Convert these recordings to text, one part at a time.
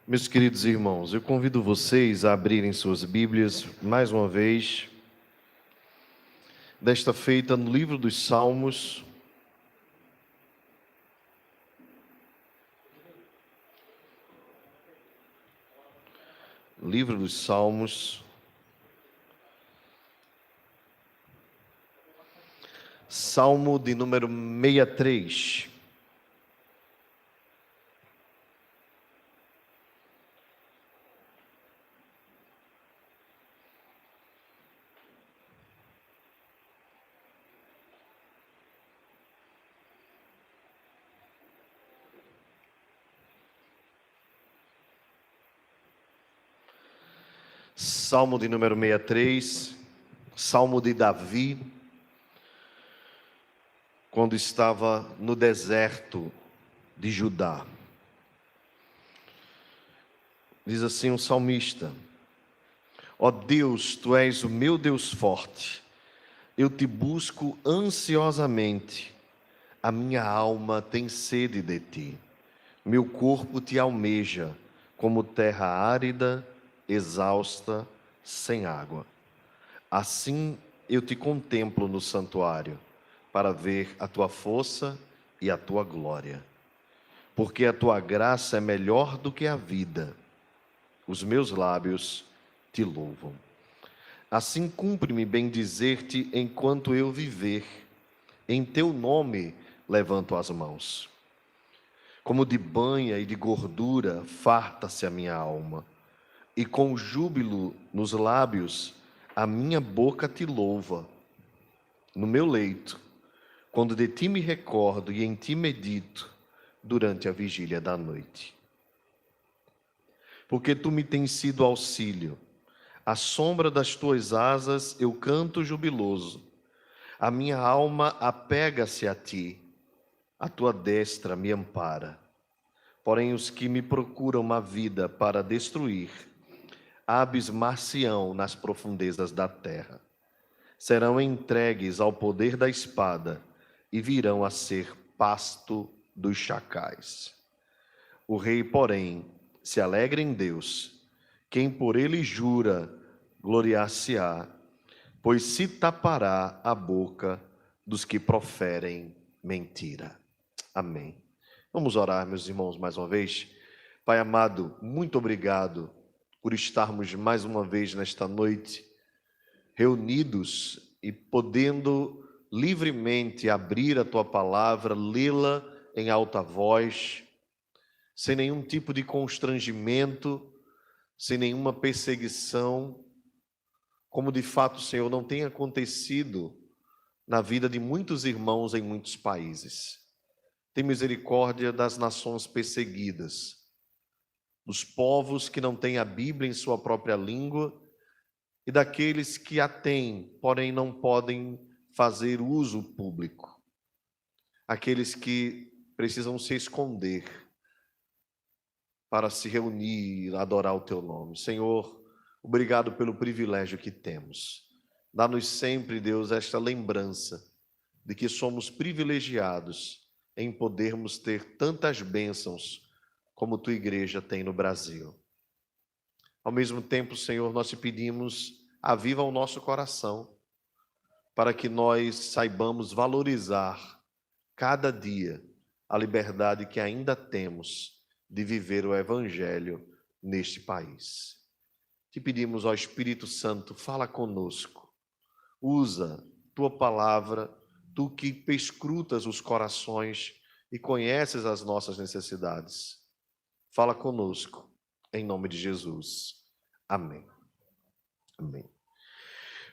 Meus queridos irmãos, eu convido vocês a abrirem suas Bíblias mais uma vez, desta feita no livro dos Salmos. Livro dos Salmos, Salmo de número 63. Salmo de número 63, Salmo de Davi, quando estava no deserto de Judá. Diz assim o salmista: Ó Deus, Tu és o meu Deus forte, eu te busco ansiosamente, a minha alma tem sede de Ti, meu corpo te almeja, como terra árida, exausta, sem água. Assim eu te contemplo no santuário, para ver a tua força e a tua glória. Porque a tua graça é melhor do que a vida, os meus lábios te louvam. Assim cumpre-me bendizer-te enquanto eu viver, em teu nome levanto as mãos. Como de banha e de gordura farta-se a minha alma, e com júbilo nos lábios a minha boca te louva. No meu leito, quando de ti me recordo e em ti medito durante a vigília da noite. Porque tu me tens sido auxílio, à sombra das tuas asas eu canto jubiloso. A minha alma apega-se a ti, a tua destra me ampara. Porém, os que me procuram uma vida para destruir, abismar-se-ão nas profundezas da terra. Serão entregues ao poder da espada e virão a ser pasto dos chacais. O rei, porém, se alegra em Deus. Quem por ele jura, gloriar-se-á, pois se tapará a boca dos que proferem mentira. Amém. Vamos orar, meus irmãos, mais uma vez. Pai amado, muito obrigado por estarmos mais uma vez nesta noite reunidos e podendo livremente abrir a tua palavra, lê-la em alta voz, sem nenhum tipo de constrangimento, sem nenhuma perseguição, como de fato, Senhor, não tem acontecido na vida de muitos irmãos em muitos países. Tem misericórdia das nações perseguidas, dos povos que não têm a Bíblia em sua própria língua e daqueles que a têm, porém não podem fazer uso público. Aqueles que precisam se esconder para se reunir e adorar o teu nome. Senhor, obrigado pelo privilégio que temos. Dá-nos sempre, Deus, esta lembrança de que somos privilegiados em podermos ter tantas bênçãos como tua igreja tem no Brasil. Ao mesmo tempo, Senhor, nós te pedimos, aviva o nosso coração, para que nós saibamos valorizar cada dia a liberdade que ainda temos de viver o Evangelho neste país. Te pedimos, ó Espírito Santo, fala conosco, usa tua palavra, tu que perscrutas os corações e conheces as nossas necessidades. Fala conosco, em nome de Jesus. Amém. Amém.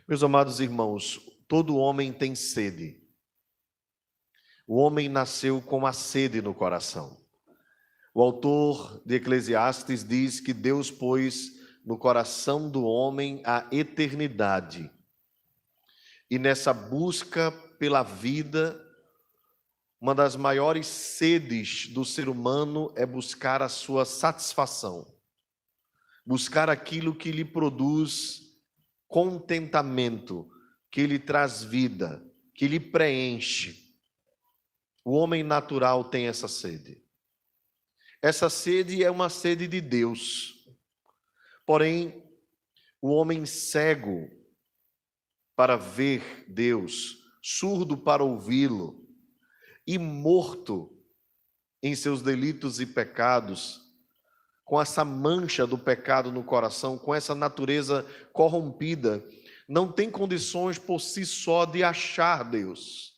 Meus amados irmãos, todo homem tem sede. O homem nasceu com a sede no coração. O autor de Eclesiastes diz que Deus pôs no coração do homem a eternidade. E nessa busca pela vida, uma das maiores sedes do ser humano é buscar a sua satisfação. Buscar aquilo que lhe produz contentamento, que lhe traz vida, que lhe preenche. O homem natural tem essa sede. Essa sede é uma sede de Deus. Porém, o homem cego para ver Deus, surdo para ouvi-lo e morto em seus delitos e pecados, com essa mancha do pecado no coração, com essa natureza corrompida, não tem condições por si só de achar Deus.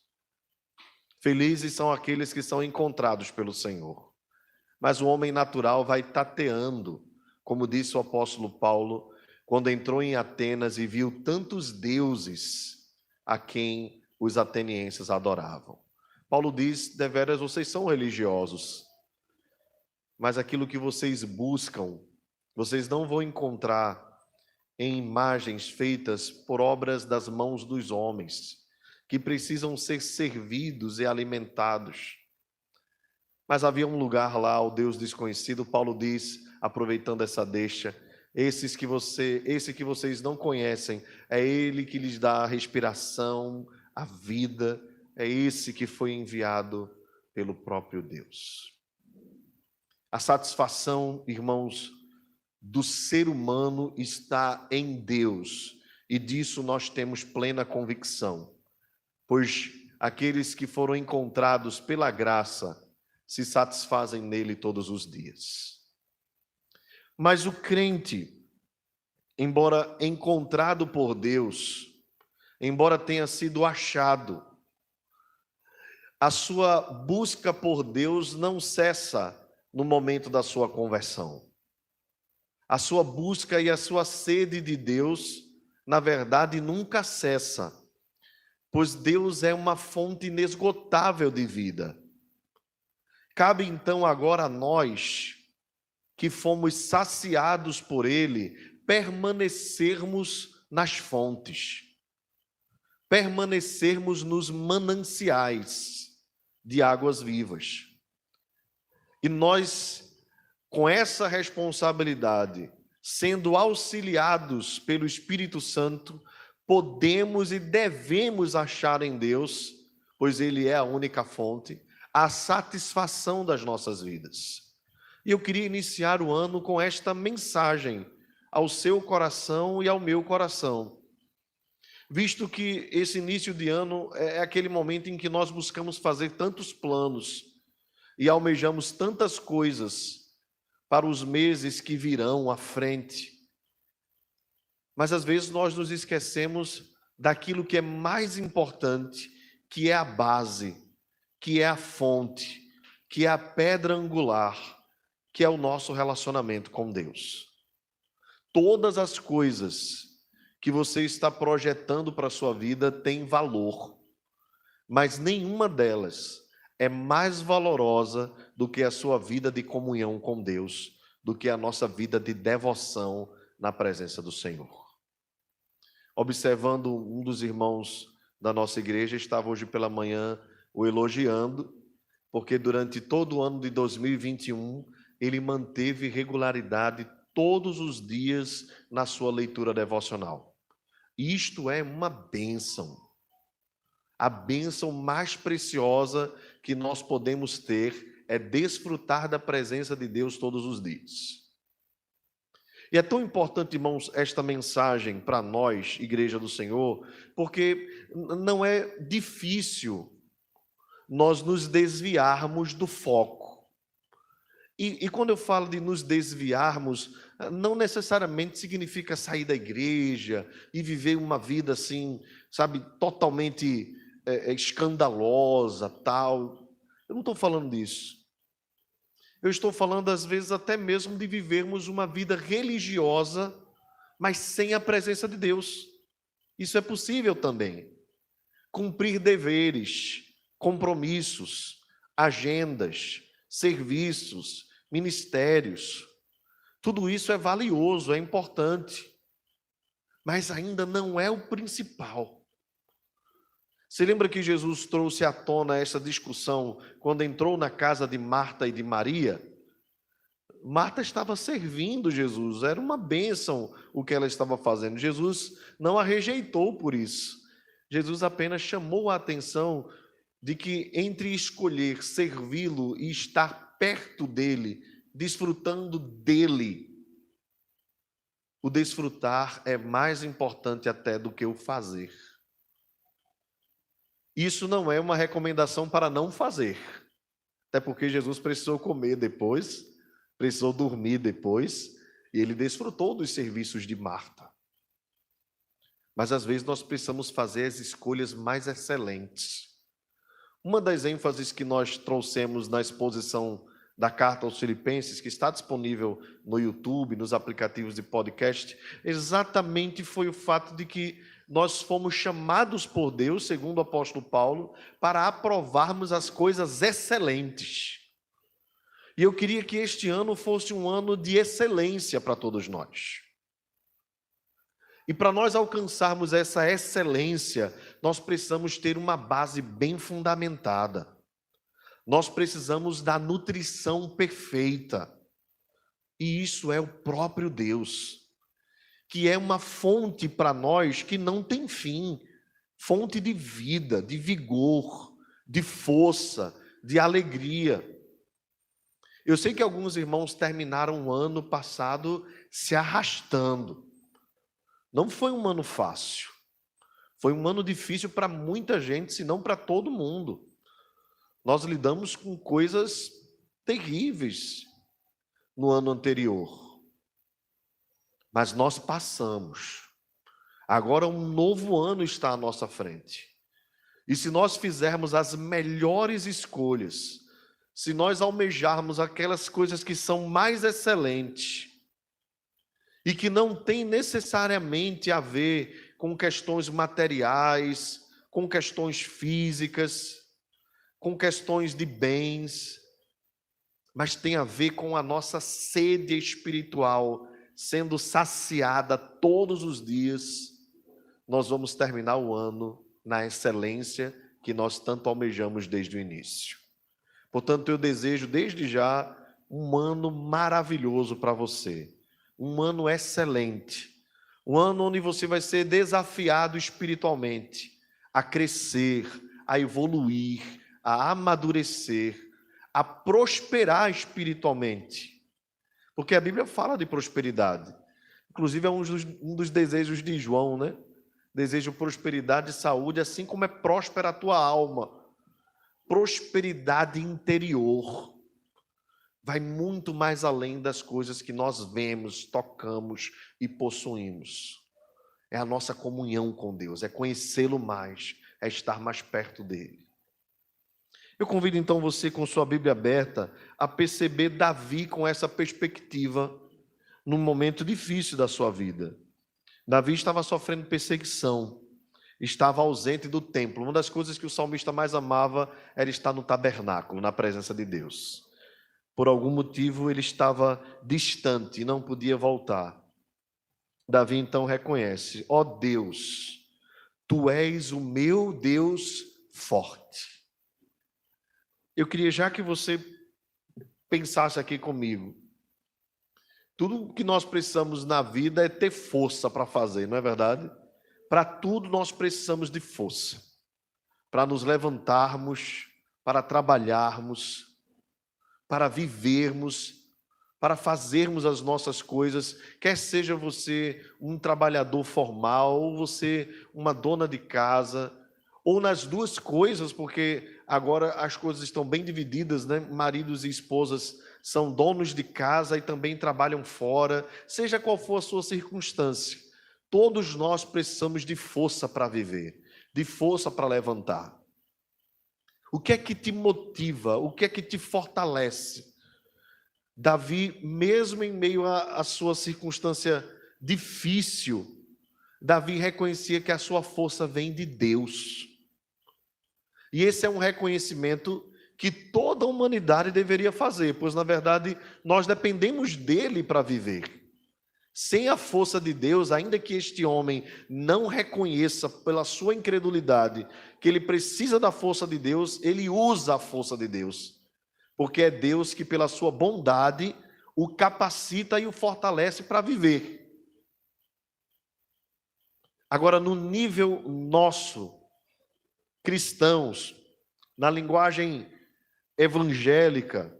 Felizes são aqueles que são encontrados pelo Senhor. Mas o homem natural vai tateando, como disse o apóstolo Paulo, quando entrou em Atenas e viu tantos deuses a quem os atenienses adoravam. Paulo diz: deveras vocês são religiosos, mas aquilo que vocês buscam, vocês não vão encontrar em imagens feitas por obras das mãos dos homens, que precisam ser servidos e alimentados. Mas havia um lugar lá, o Deus desconhecido. Paulo diz, aproveitando essa deixa: esse que vocês não conhecem, é Ele que lhes dá a respiração, a vida, é esse que foi enviado pelo próprio Deus. A satisfação, irmãos, do ser humano está em Deus, e disso nós temos plena convicção, pois aqueles que foram encontrados pela graça se satisfazem nele todos os dias. Mas o crente, embora encontrado por Deus, embora tenha sido achado, a sua busca por Deus não cessa no momento da sua conversão. A sua busca e a sua sede de Deus, na verdade, nunca cessa, pois Deus é uma fonte inesgotável de vida. Cabe então agora a nós, que fomos saciados por Ele, permanecermos nas fontes, permanecermos nos mananciais de águas vivas. E nós, com essa responsabilidade, sendo auxiliados pelo Espírito Santo, podemos e devemos achar em Deus, pois Ele é a única fonte, a satisfação das nossas vidas. E eu queria iniciar o ano com esta mensagem ao seu coração e ao meu coração, visto que esse início de ano é aquele momento em que nós buscamos fazer tantos planos e almejamos tantas coisas para os meses que virão à frente. Mas às vezes nós nos esquecemos daquilo que é mais importante, que é a base, que é a fonte, que é a pedra angular, que é o nosso relacionamento com Deus. Todas as coisas que você está projetando para a sua vida têm valor, mas nenhuma delas é mais valorosa do que a sua vida de comunhão com Deus, do que a nossa vida de devoção na presença do Senhor. Observando um dos irmãos da nossa igreja, estava hoje pela manhã o elogiando, porque durante todo o ano de 2021, ele manteve regularidade todos os dias na sua leitura devocional. Isto é uma bênção. A bênção mais preciosa que nós podemos ter é desfrutar da presença de Deus todos os dias. E é tão importante, irmãos, esta mensagem para nós, Igreja do Senhor, porque não é difícil nós nos desviarmos do foco. E quando eu falo de nos desviarmos, não necessariamente significa sair da igreja e viver uma vida assim, sabe, totalmente escandalosa, tal. Eu não estou falando disso. Eu estou falando, às vezes, até mesmo de vivermos uma vida religiosa, mas sem a presença de Deus. Isso é possível também. Cumprir deveres, compromissos, agendas, serviços, ministérios, tudo isso é valioso, é importante, mas ainda não é o principal. Você lembra que Jesus trouxe à tona essa discussão quando entrou na casa de Marta e de Maria? Marta estava servindo Jesus, era uma bênção o que ela estava fazendo. Jesus não a rejeitou por isso. Jesus apenas chamou a atenção de que entre escolher servi-lo e estar perto dele, desfrutando dele. O desfrutar é mais importante até do que o fazer. Isso não é uma recomendação para não fazer. Até porque Jesus precisou comer depois, precisou dormir depois, e ele desfrutou dos serviços de Marta. Mas às vezes nós precisamos fazer as escolhas mais excelentes. Uma das ênfases que nós trouxemos na exposição da carta aos Filipenses, que está disponível no YouTube, nos aplicativos de podcast, exatamente foi o fato de que nós fomos chamados por Deus, segundo o apóstolo Paulo, para aprovarmos as coisas excelentes. E eu queria que este ano fosse um ano de excelência para todos nós. E para nós alcançarmos essa excelência, nós precisamos ter uma base bem fundamentada. Nós precisamos da nutrição perfeita. E isso é o próprio Deus, que é uma fonte para nós que não tem fim, fonte de vida, de vigor, de força, de alegria. Eu sei que alguns irmãos terminaram o ano passado se arrastando. Não foi um ano fácil. Foi um ano difícil para muita gente, se não para todo mundo. Nós lidamos com coisas terríveis no ano anterior. Mas nós passamos. Agora um novo ano está à nossa frente. E se nós fizermos as melhores escolhas, se nós almejarmos aquelas coisas que são mais excelentes e que não tem necessariamente a ver com questões materiais, com questões físicas, com questões de bens, mas tem a ver com a nossa sede espiritual sendo saciada todos os dias, nós vamos terminar o ano na excelência que nós tanto almejamos desde o início. Portanto, eu desejo desde já um ano maravilhoso para você, um ano excelente, um ano onde você vai ser desafiado espiritualmente a crescer, a evoluir, a amadurecer, a prosperar espiritualmente. Porque a Bíblia fala de prosperidade. Inclusive é um dos desejos de João, né? Desejo prosperidade e saúde, assim como é próspera a tua alma. Prosperidade interior. Vai muito mais além das coisas que nós vemos, tocamos e possuímos. É a nossa comunhão com Deus, é conhecê-lo mais, é estar mais perto dele. Eu convido então você, com sua Bíblia aberta, a perceber Davi com essa perspectiva num momento difícil da sua vida. Davi estava sofrendo perseguição, estava ausente do templo. Uma das coisas que o salmista mais amava era estar no tabernáculo, na presença de Deus. Por algum motivo ele estava distante e não podia voltar. Davi então reconhece: ó Deus, tu és o meu Deus forte. Eu queria já que você pensasse aqui comigo. Tudo que nós precisamos na vida é ter força para fazer, não é verdade? Para tudo nós precisamos de força. Para nos levantarmos, para trabalharmos, para vivermos, para fazermos as nossas coisas, quer seja você um trabalhador formal, ou você uma dona de casa, ou nas duas coisas, porque agora as coisas estão bem divididas, né? Maridos e esposas são donos de casa e também trabalham fora, seja qual for a sua circunstância, todos nós precisamos de força para viver, de força para levantar. O que é que te motiva? O que é que te fortalece? Davi, mesmo em meio à sua circunstância difícil, Davi reconhecia que a sua força vem de Deus. E esse é um reconhecimento que toda a humanidade deveria fazer, pois, na verdade, nós dependemos dele para viver. Sem a força de Deus, ainda que este homem não reconheça pela sua incredulidade que ele precisa da força de Deus, ele usa a força de Deus, porque é Deus que, pela sua bondade, o capacita e o fortalece para viver. Agora, no nível nosso, cristãos, na linguagem evangélica,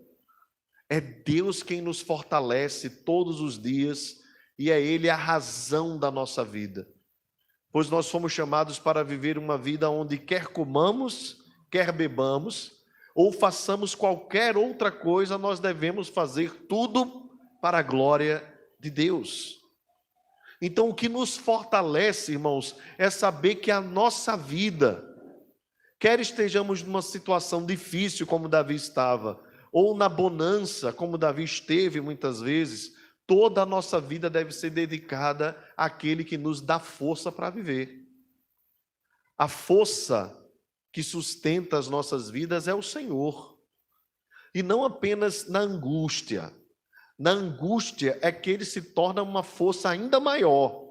É Deus quem nos fortalece todos os dias e é Ele a razão da nossa vida. Pois nós fomos chamados para viver uma vida onde quer comamos, quer bebamos, ou façamos qualquer outra coisa, nós devemos fazer tudo para a glória de Deus. Então, o que nos fortalece, irmãos, é saber que a nossa vida, quer estejamos numa situação difícil, como Davi estava, ou na bonança, como Davi esteve muitas vezes, toda a nossa vida deve ser dedicada àquele que nos dá força para viver. A força que sustenta as nossas vidas é o Senhor. E não apenas na angústia. Na angústia é que ele se torna uma força ainda maior.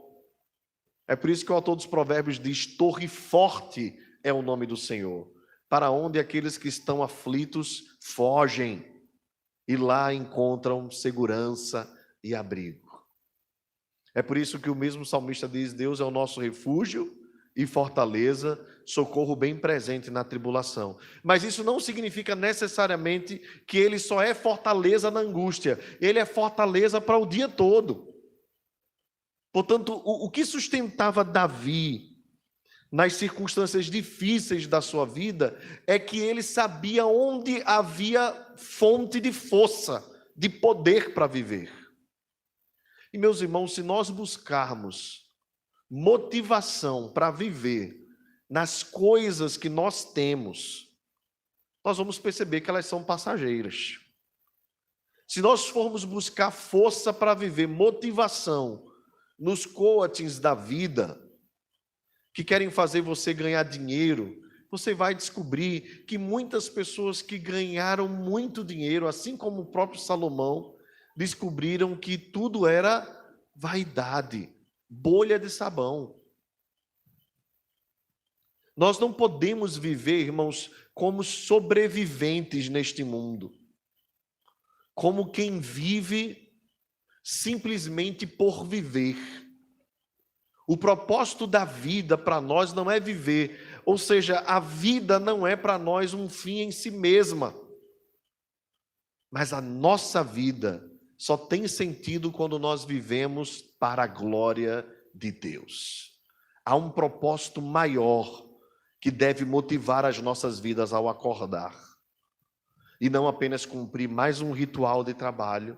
É por isso que o autor dos Provérbios diz: torre forte é o nome do Senhor, para onde aqueles que estão aflitos fogem, e lá encontram segurança e abrigo. É por isso que o mesmo salmista diz: Deus é o nosso refúgio e fortaleza, socorro bem presente na tribulação. Mas isso não significa necessariamente que ele só é fortaleza na angústia, ele é fortaleza para o dia todo. Portanto, o que sustentava Davi nas circunstâncias difíceis da sua vida é que ele sabia onde havia fonte de força, de poder para viver. E meus irmãos, se nós buscarmos motivação para viver nas coisas que nós temos, nós vamos perceber que elas são passageiras. Se nós formos buscar força para viver, motivação nos coachings da vida, que querem fazer você ganhar dinheiro, você vai descobrir que muitas pessoas que ganharam muito dinheiro, assim como o próprio Salomão, descobriram que tudo era vaidade, bolha de sabão. Nós não podemos viver, irmãos, como sobreviventes neste mundo, como quem vive simplesmente por viver. O propósito da vida para nós não é viver, ou seja, a vida não é para nós um fim em si mesma, mas a nossa vida só tem sentido quando nós vivemos para a glória de Deus. Há um propósito maior que deve motivar as nossas vidas ao acordar, e não apenas cumprir mais um ritual de trabalho,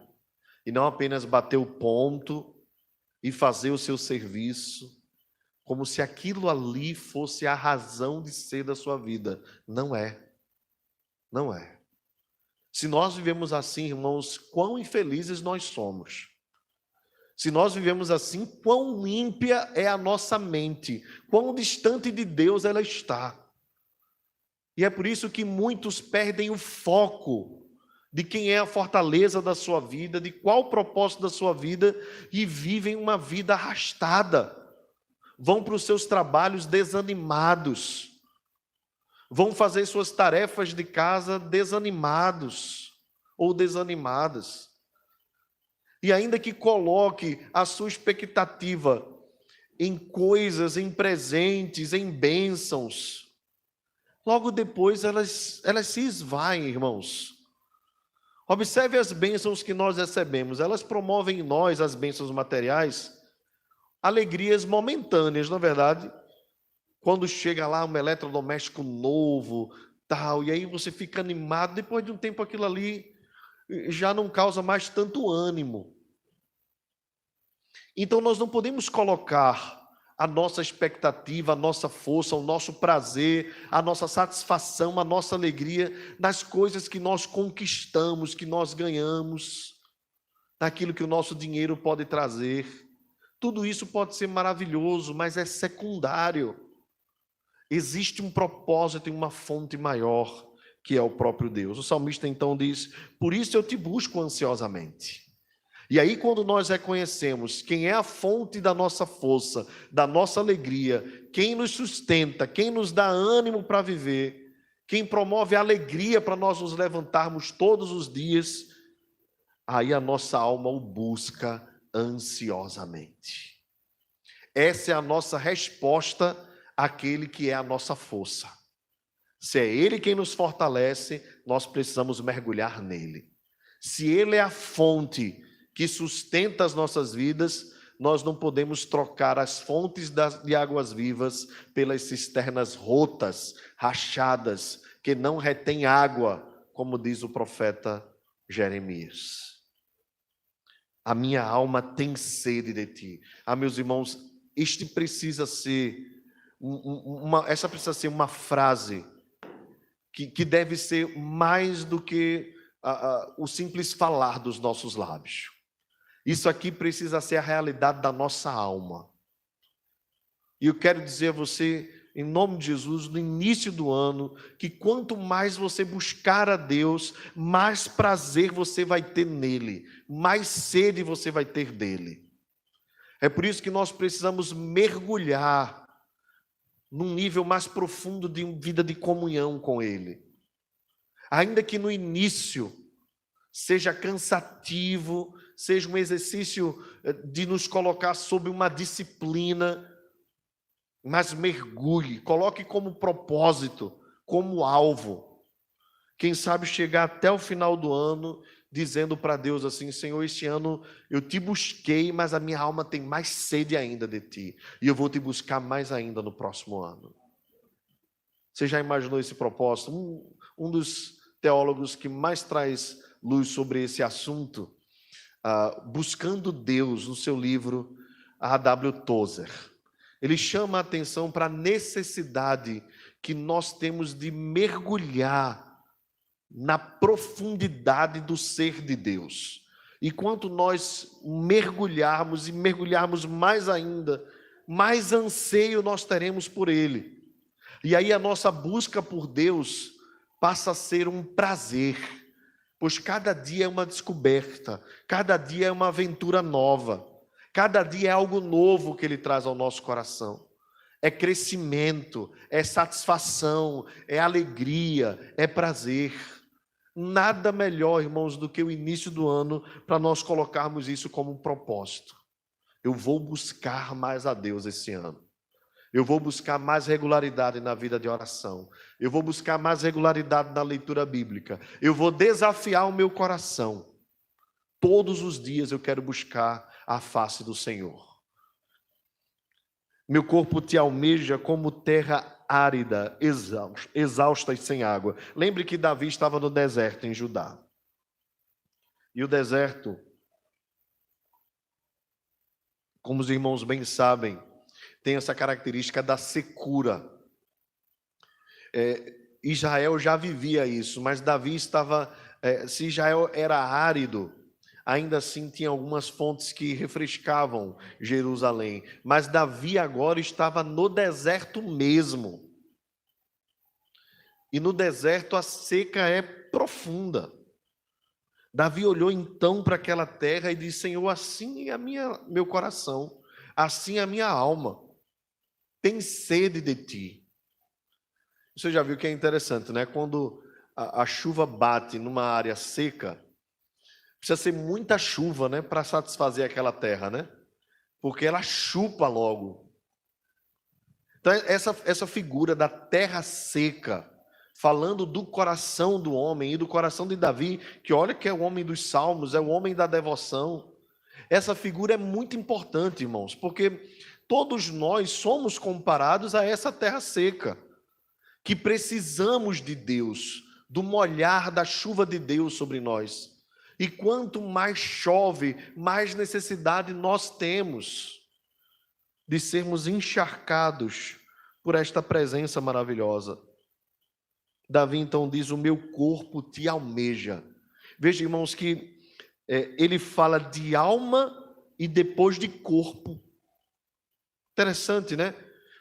e não apenas bater o ponto e fazer o seu serviço, como se aquilo ali fosse a razão de ser da sua vida. Não é. Não é. Se nós vivemos assim, irmãos, quão infelizes nós somos. Se nós vivemos assim, quão ímpia é a nossa mente, quão distante de Deus ela está. E é por isso que muitos perdem o foco de quem é a fortaleza da sua vida, de qual o propósito da sua vida, e vivem uma vida arrastada. Vão para os seus trabalhos desanimados, vão fazer suas tarefas de casa desanimados ou desanimadas. E ainda que coloque a sua expectativa em coisas, em presentes, em bênçãos, logo depois elas se esvaem, irmãos. Observe as bênçãos que nós recebemos, elas promovem em nós, as bênçãos materiais, alegrias momentâneas, na verdade. Quando chega lá um eletrodoméstico novo, tal, e aí você fica animado, depois de um tempo aquilo ali já não causa mais tanto ânimo. Então nós não podemos colocar a nossa expectativa, a nossa força, o nosso prazer, a nossa satisfação, a nossa alegria nas coisas que nós conquistamos, que nós ganhamos, naquilo que o nosso dinheiro pode trazer. Tudo isso pode ser maravilhoso, mas é secundário. Existe um propósito e uma fonte maior, que é o próprio Deus. O salmista então diz: por isso eu te busco ansiosamente. E aí, quando nós reconhecemos quem é a fonte da nossa força, da nossa alegria, quem nos sustenta, quem nos dá ânimo para viver, quem promove a alegria para nós nos levantarmos todos os dias, aí a nossa alma o busca ansiosamente. Essa é a nossa resposta àquele que é a nossa força. Se é Ele quem nos fortalece, nós precisamos mergulhar nele. Se Ele é a fonte que sustenta as nossas vidas, nós não podemos trocar as fontes de águas vivas pelas cisternas rotas, rachadas, que não retêm água, como diz o profeta Jeremias. A minha alma tem sede de ti. Meus irmãos, essa precisa ser uma frase que deve ser mais do que o simples falar dos nossos lábios. Isso aqui precisa ser a realidade da nossa alma. E eu quero dizer a você, em nome de Jesus, no início do ano, que quanto mais você buscar a Deus, mais prazer você vai ter nele, mais sede você vai ter dele. É por isso que nós precisamos mergulhar num nível mais profundo de vida de comunhão com ele. Ainda que no início seja cansativo, seja um exercício de nos colocar sob uma disciplina, mas mergulhe, coloque como propósito, como alvo. Quem sabe chegar até o final do ano dizendo para Deus assim: Senhor, este ano eu te busquei, mas a minha alma tem mais sede ainda de ti, e eu vou te buscar mais ainda no próximo ano. Você já imaginou esse propósito? Um dos teólogos que mais traz luz sobre esse assunto, Buscando Deus, no seu livro A.W. Tozer, ele chama a atenção para a necessidade que nós temos de mergulhar na profundidade do ser de Deus. E quanto nós mergulharmos e mergulharmos mais ainda, mais anseio nós teremos por Ele. E aí a nossa busca por Deus passa a ser um prazer, pois cada dia é uma descoberta, cada dia é uma aventura nova, cada dia é algo novo que Ele traz ao nosso coração. É crescimento, é satisfação, é alegria, é prazer. Nada melhor, irmãos, do que o início do ano para nós colocarmos isso como um propósito. Eu vou buscar mais a Deus esse ano. Eu vou buscar mais regularidade na vida de oração. Eu vou buscar mais regularidade na leitura bíblica. Eu vou desafiar o meu coração. Todos os dias eu quero buscar a face do Senhor. Meu corpo te almeja como terra árida, exausta e sem água. Lembre que Davi estava no deserto em Judá. E o deserto, como os irmãos bem sabem, tem essa característica da secura. Israel já vivia isso, mas Davi estava... se Israel era árido, ainda assim tinha algumas fontes que refrescavam Jerusalém. Mas Davi agora estava no deserto mesmo. E no deserto a seca é profunda. Davi olhou então para aquela terra e disse: Senhor, assim é meu coração, assim é a minha alma. Tem sede de ti. Você já viu que é interessante, né? Quando a chuva bate numa área seca, precisa ser muita chuva, né, para satisfazer aquela terra, né? Porque ela chupa logo. Então, essa figura da terra seca, falando do coração do homem e do coração de Davi, que olha que é o homem dos salmos, é o homem da devoção. Essa figura é muito importante, irmãos, porque todos nós somos comparados a essa terra seca, que precisamos de Deus, do molhar da chuva de Deus sobre nós. E quanto mais chove, mais necessidade nós temos de sermos encharcados por esta presença maravilhosa. Davi então diz: o meu corpo te almeja. Veja, irmãos, que ele fala de alma e depois de corpo. Interessante, né?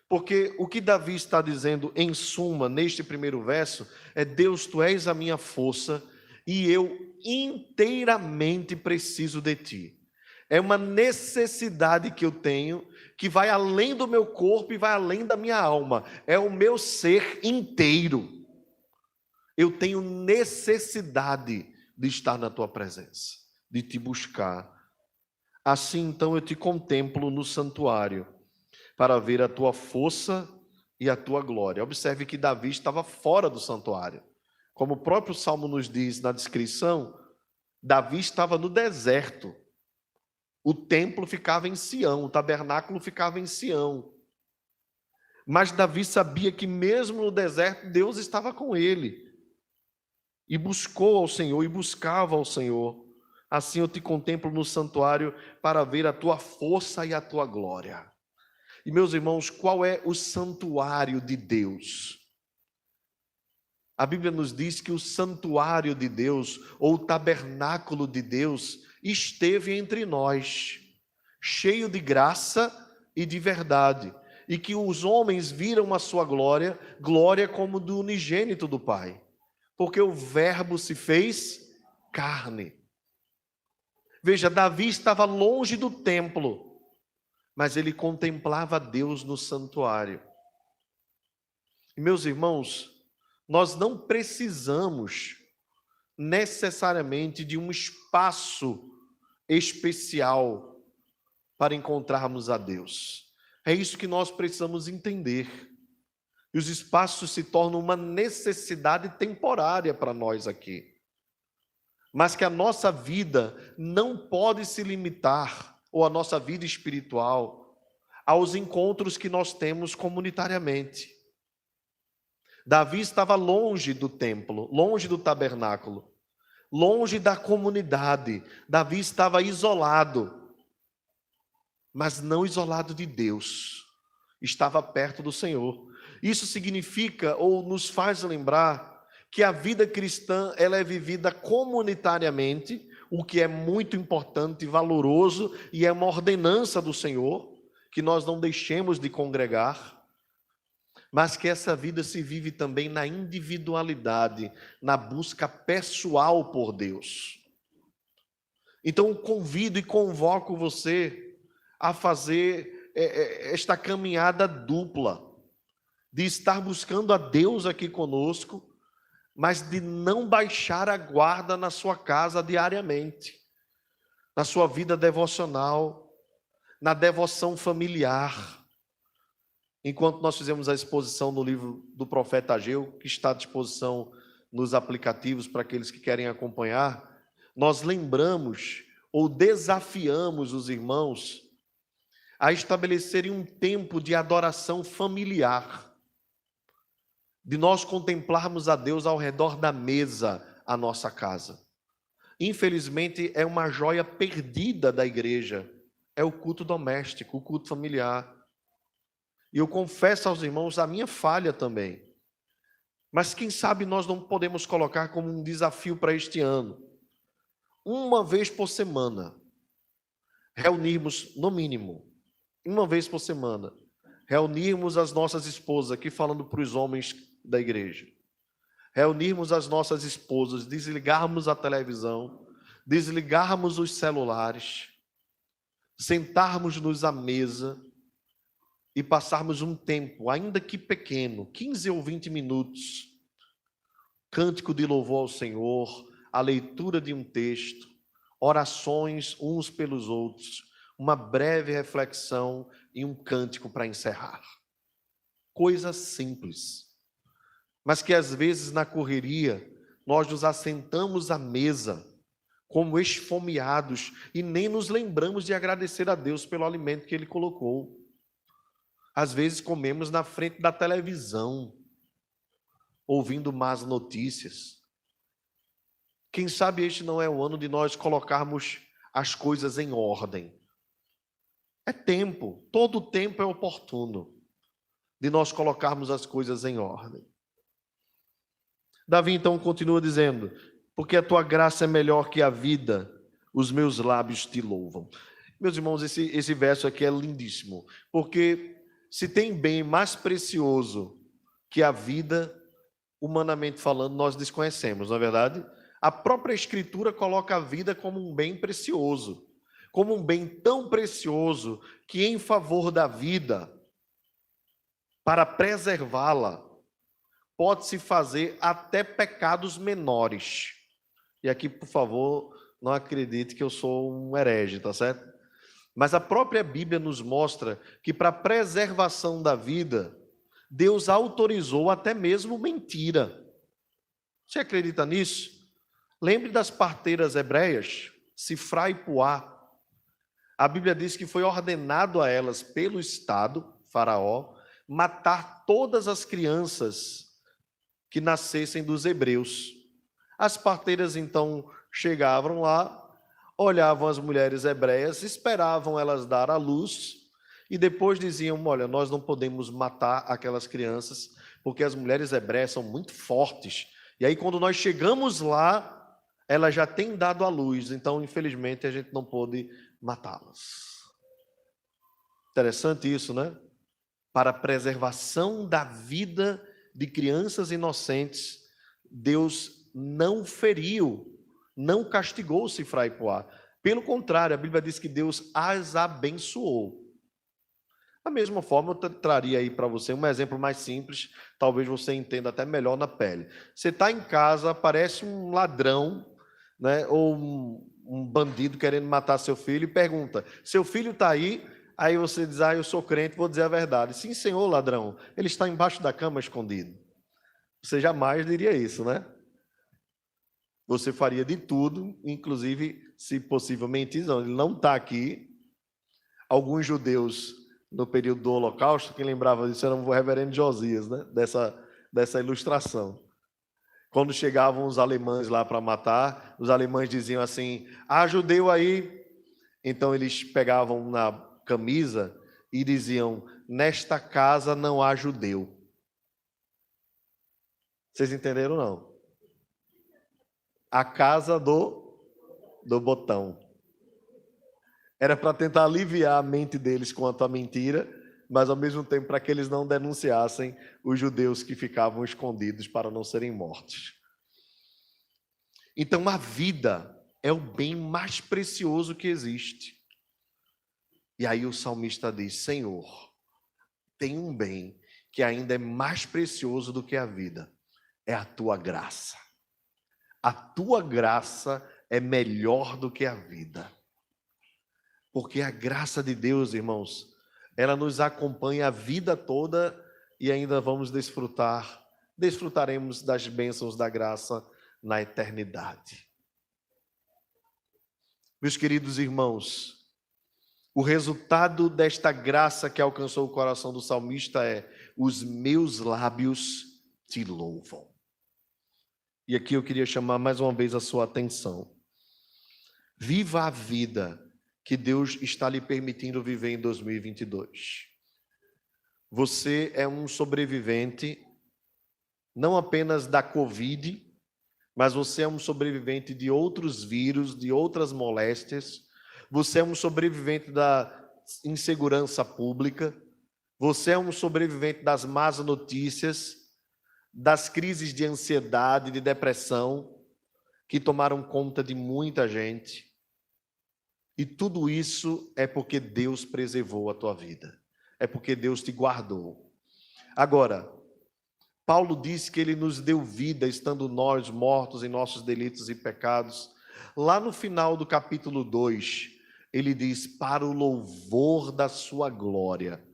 Porque o que Davi está dizendo, em suma, neste primeiro verso, é: Deus, tu és a minha força e eu inteiramente preciso de ti. É uma necessidade que eu tenho, que vai além do meu corpo e vai além da minha alma. É o meu ser inteiro. Eu tenho necessidade de estar na tua presença, de te buscar. Assim, então, eu te contemplo no santuário, para ver a tua força e a tua glória. Observe que Davi estava fora do santuário. Como o próprio Salmo nos diz na descrição, Davi estava no deserto. O templo ficava em Sião, o tabernáculo ficava em Sião. Mas Davi sabia que mesmo no deserto, Deus estava com ele. E buscou ao Senhor, e buscava ao Senhor. Assim eu te contemplo no santuário para ver a tua força e a tua glória. E meus irmãos, qual é o santuário de Deus? A Bíblia nos diz que o santuário de Deus, ou o tabernáculo de Deus, esteve entre nós, cheio de graça e de verdade, e que os homens viram a sua glória, glória como do unigênito do Pai, porque o Verbo se fez carne. Veja, Davi estava longe do templo, mas ele contemplava Deus no santuário. E meus irmãos, nós não precisamos necessariamente de um espaço especial para encontrarmos a Deus. É isso que nós precisamos entender. E os espaços se tornam uma necessidade temporária para nós aqui. Mas que a nossa vida não pode se limitar, ou a nossa vida espiritual, aos encontros que nós temos comunitariamente. Davi estava longe do templo, longe do tabernáculo, longe da comunidade. Davi estava isolado, mas não isolado de Deus. Estava perto do Senhor. Isso significa, ou nos faz lembrar, que a vida cristã ela é vivida comunitariamente, o que é muito importante e valoroso, e é uma ordenança do Senhor, que nós não deixemos de congregar, mas que essa vida se vive também na individualidade, na busca pessoal por Deus. Então, eu convido e convoco você a fazer esta caminhada dupla, de estar buscando a Deus aqui conosco, mas de não baixar a guarda na sua casa diariamente, na sua vida devocional, na devoção familiar. Enquanto nós fizemos a exposição no livro do profeta Ageu, que está à disposição nos aplicativos para aqueles que querem acompanhar, nós lembramos ou desafiamos os irmãos a estabelecerem um tempo de adoração familiar, de nós contemplarmos a Deus ao redor da mesa, a nossa casa. Infelizmente, é uma joia perdida da igreja, é o culto doméstico, o culto familiar. E eu confesso aos irmãos a minha falha também. Mas quem sabe nós não podemos colocar como um desafio para este ano, uma vez por semana, reunirmos, no mínimo, uma vez por semana, reunirmos as nossas esposas, aqui falando para os homens da igreja, reunirmos as nossas esposas, desligarmos a televisão, desligarmos os celulares, sentarmos-nos à mesa e passarmos um tempo, ainda que pequeno, 15 ou 20 minutos, cântico de louvor ao Senhor, a leitura de um texto, orações uns pelos outros, uma breve reflexão e um cântico para encerrar. Coisas simples, mas que às vezes na correria nós nos assentamos à mesa como esfomeados e nem nos lembramos de agradecer a Deus pelo alimento que Ele colocou. Às vezes comemos na frente da televisão, ouvindo más notícias. Quem sabe este não é o ano de nós colocarmos as coisas em ordem. É tempo, todo tempo é oportuno de nós colocarmos as coisas em ordem. Davi então continua dizendo: porque a tua graça é melhor que a vida, os meus lábios te louvam. Meus irmãos, esse verso aqui é lindíssimo, porque se tem bem mais precioso que a vida, humanamente falando, nós desconhecemos, não é verdade? A própria Escritura coloca a vida como um bem precioso, como um bem tão precioso que em favor da vida, para preservá-la, pode-se fazer até pecados menores. E aqui, por favor, não acredite que eu sou um herege, tá certo? Mas a própria Bíblia nos mostra que para a preservação da vida, Deus autorizou até mesmo mentira. Você acredita nisso? Lembre das parteiras hebreias, Sifrá e Puá. A Bíblia diz que foi ordenado a elas pelo Estado, Faraó, matar todas as crianças que nascessem dos hebreus. As parteiras então chegavam lá, olhavam as mulheres hebreias, esperavam elas dar à luz e depois diziam: olha, nós não podemos matar aquelas crianças porque as mulheres hebreias são muito fortes. E aí quando nós chegamos lá, elas já têm dado à luz, então infelizmente a gente não pôde matá-las. Interessante isso, né? Para a preservação da vida de crianças inocentes, Deus não feriu, não castigou Sifrá e Puá. Pelo contrário, a Bíblia diz que Deus as abençoou. Da mesma forma, eu traria aí para você um exemplo mais simples, talvez você entenda até melhor na pele. Você está em casa, aparece um ladrão, né, ou um bandido querendo matar seu filho e pergunta: seu filho está aí? Aí você diz: eu sou crente, vou dizer a verdade. Sim, senhor ladrão, ele está embaixo da cama escondido. Você jamais diria isso, né? Você faria de tudo, inclusive, se possível, mentir. Não, ele não está aqui. Alguns judeus, no período do Holocausto, quem lembrava disso era o reverendo Josias, né? Dessa ilustração. Quando chegavam os alemães lá para matar, os alemães diziam assim: judeu aí. Então eles pegavam na camisa e diziam: nesta casa não há judeu. Vocês entenderam, não? A casa do botão. Era para tentar aliviar a mente deles quanto à mentira, mas ao mesmo tempo para que eles não denunciassem os judeus que ficavam escondidos para não serem mortos. Então a vida é o bem mais precioso que existe. E aí o salmista diz: Senhor, tem um bem que ainda é mais precioso do que a vida, é a tua graça. A tua graça é melhor do que a vida. Porque a graça de Deus, irmãos, ela nos acompanha a vida toda e ainda vamos desfrutaremos das bênçãos da graça na eternidade. Meus queridos irmãos, o resultado desta graça que alcançou o coração do salmista é: os meus lábios te louvam. E aqui eu queria chamar mais uma vez a sua atenção. Viva a vida que Deus está lhe permitindo viver em 2022. Você é um sobrevivente, não apenas da Covid, mas você é um sobrevivente de outros vírus, de outras moléstias. Você é um sobrevivente da insegurança pública. Você é um sobrevivente das más notícias, das crises de ansiedade, de depressão, que tomaram conta de muita gente. E tudo isso é porque Deus preservou a tua vida. É porque Deus te guardou. Agora, Paulo diz que ele nos deu vida, estando nós mortos em nossos delitos e pecados. Lá no final do capítulo 2, ele diz: para o louvor da sua glória,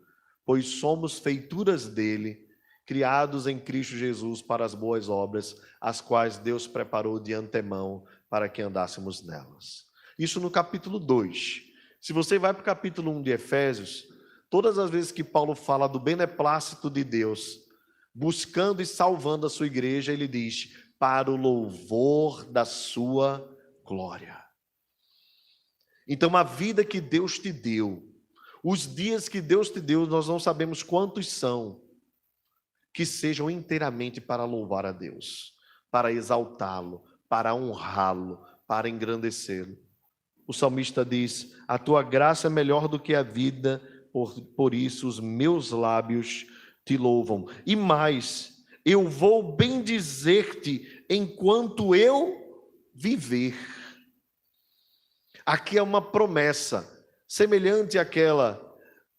pois somos feituras dele, criados em Cristo Jesus para as boas obras, as quais Deus preparou de antemão para que andássemos nelas. Isso no capítulo 2. Se você vai para o capítulo 1 de Efésios, todas as vezes que Paulo fala do beneplácito de Deus, buscando e salvando a sua igreja, ele diz: para o louvor da sua glória. Então, a vida que Deus te deu, os dias que Deus te deu, nós não sabemos quantos são, que sejam inteiramente para louvar a Deus, para exaltá-lo, para honrá-lo, para engrandecê-lo. O salmista diz: a tua graça é melhor do que a vida, por isso os meus lábios te louvam. E mais, eu vou bendizer-te enquanto eu viver. Aqui é uma promessa, semelhante àquela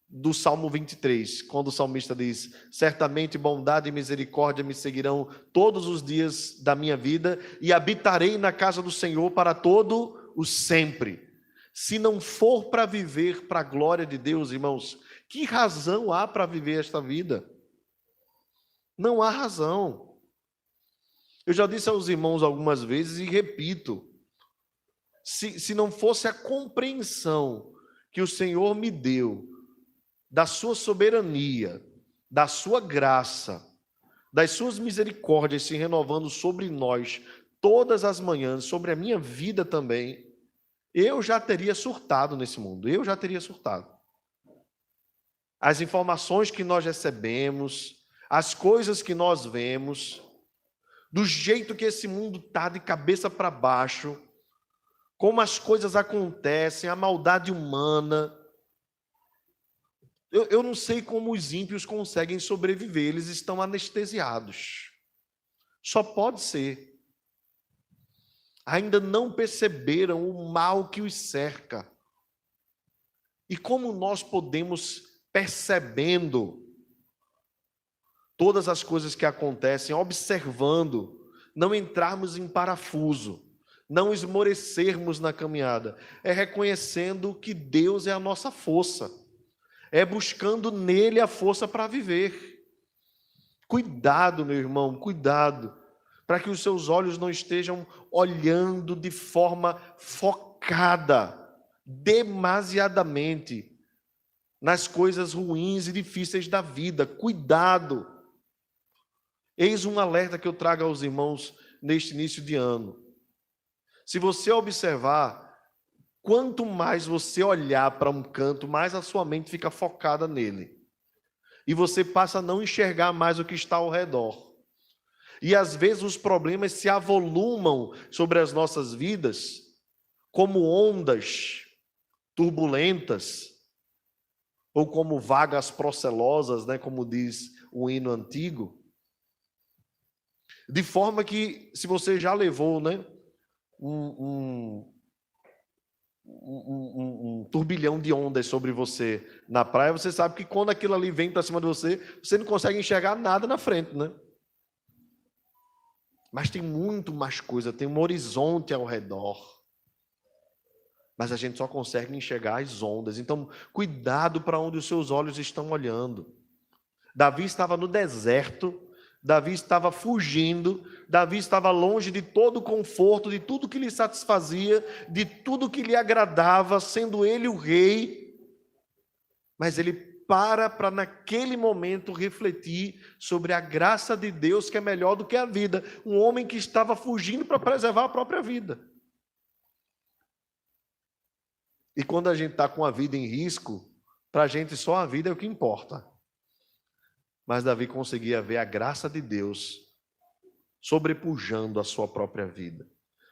do Salmo 23, quando o salmista diz: certamente bondade e misericórdia me seguirão todos os dias da minha vida, e habitarei na casa do Senhor para todo o sempre. Se não for para viver para a glória de Deus, irmãos, que razão há para viver esta vida? Não há razão. Eu já disse aos irmãos algumas vezes e repito, se não fosse a compreensão que o Senhor me deu da sua soberania, da sua graça, das suas misericórdias se renovando sobre nós todas as manhãs, sobre a minha vida também, eu já teria surtado nesse mundo, eu já teria surtado. As informações que nós recebemos, as coisas que nós vemos, do jeito que esse mundo está de cabeça para baixo, como as coisas acontecem, a maldade humana. Eu não sei como os ímpios conseguem sobreviver, eles estão anestesiados. Só pode ser. Ainda não perceberam o mal que os cerca. E como nós podemos, percebendo todas as coisas que acontecem, observando, não entrarmos em parafuso, não esmorecermos na caminhada, é reconhecendo que Deus é a nossa força, é buscando nele a força para viver. Cuidado, meu irmão, cuidado, para que os seus olhos não estejam olhando de forma focada, demasiadamente, nas coisas ruins e difíceis da vida. Cuidado. Eis um alerta que eu trago aos irmãos neste início de ano. Se você observar, quanto mais você olhar para um canto, mais a sua mente fica focada nele. E você passa a não enxergar mais o que está ao redor. E às vezes os problemas se avolumam sobre as nossas vidas como ondas turbulentas, ou como vagas procelosas, né, como diz o hino antigo. De forma que, se você já levou, né, um turbilhão de ondas sobre você na praia, você sabe que quando aquilo ali vem para cima de você, você não consegue enxergar nada na frente, né? Mas tem muito mais coisa, tem um horizonte ao redor. Mas a gente só consegue enxergar as ondas. Então, cuidado para onde os seus olhos estão olhando. Davi estava no deserto, Davi estava fugindo, Davi estava longe de todo o conforto, de tudo que lhe satisfazia, de tudo que lhe agradava, sendo ele o rei. Mas ele para naquele momento refletir sobre a graça de Deus, que é melhor do que a vida. Um homem que estava fugindo para preservar a própria vida. E quando a gente está com a vida em risco, para a gente só a vida é o que importa. Mas Davi conseguia ver a graça de Deus sobrepujando a sua própria vida.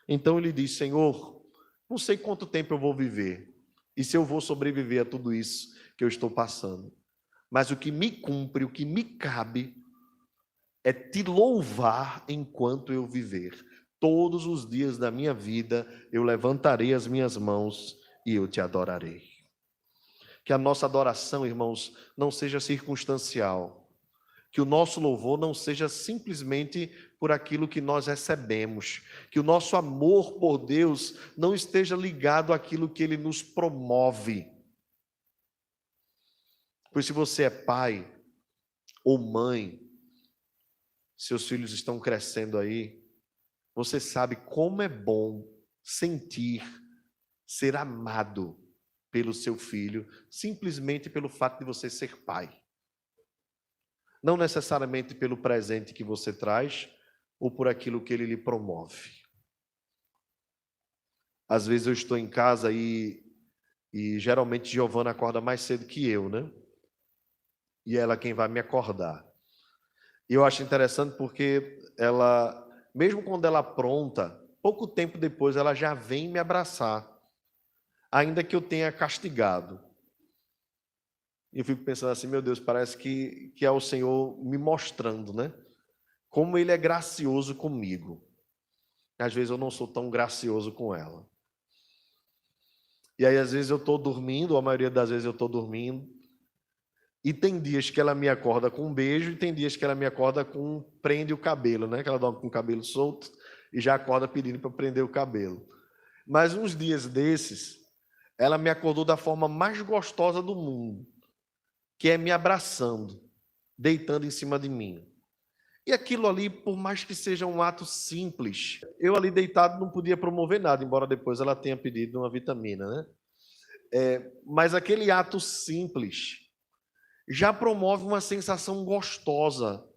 Então ele diz: Senhor, não sei quanto tempo eu vou viver, e se eu vou sobreviver a tudo isso que eu estou passando. Mas o que me cumpre, o que me cabe, é te louvar enquanto eu viver. Todos os dias da minha vida eu levantarei as minhas mãos e eu te adorarei. Que a nossa adoração, irmãos, não seja circunstancial. Que o nosso louvor não seja simplesmente por aquilo que nós recebemos. Que o nosso amor por Deus não esteja ligado àquilo que Ele nos promove. Pois se você é pai ou mãe, seus filhos estão crescendo aí, você sabe como é bom sentir ser amado pelo seu filho, simplesmente pelo fato de você ser pai. Não necessariamente pelo presente que você traz, ou por aquilo que ele lhe promove. Às vezes eu estou em casa e geralmente Giovana acorda mais cedo que eu, né? E ela é quem vai me acordar. E eu acho interessante porque ela, mesmo quando ela apronta, pouco tempo depois ela já vem me abraçar, ainda que eu tenha castigado. E eu fico pensando assim, meu Deus, parece que é o Senhor me mostrando, né? Como Ele é gracioso comigo. Às vezes eu não sou tão gracioso com ela. E aí às vezes eu estou dormindo, ou a maioria das vezes eu estou dormindo, e tem dias que ela me acorda com um beijo, e tem dias que ela me acorda com prende o cabelo, né? Que ela dorme com o cabelo solto, e já acorda pedindo para prender o cabelo. Mas uns dias desses, ela me acordou da forma mais gostosa do mundo, que é me abraçando, deitando em cima de mim. E aquilo ali, por mais que seja um ato simples, eu ali deitado não podia promover nada, embora depois ela tenha pedido uma vitamina, né? Mas aquele ato simples já promove uma sensação gostosa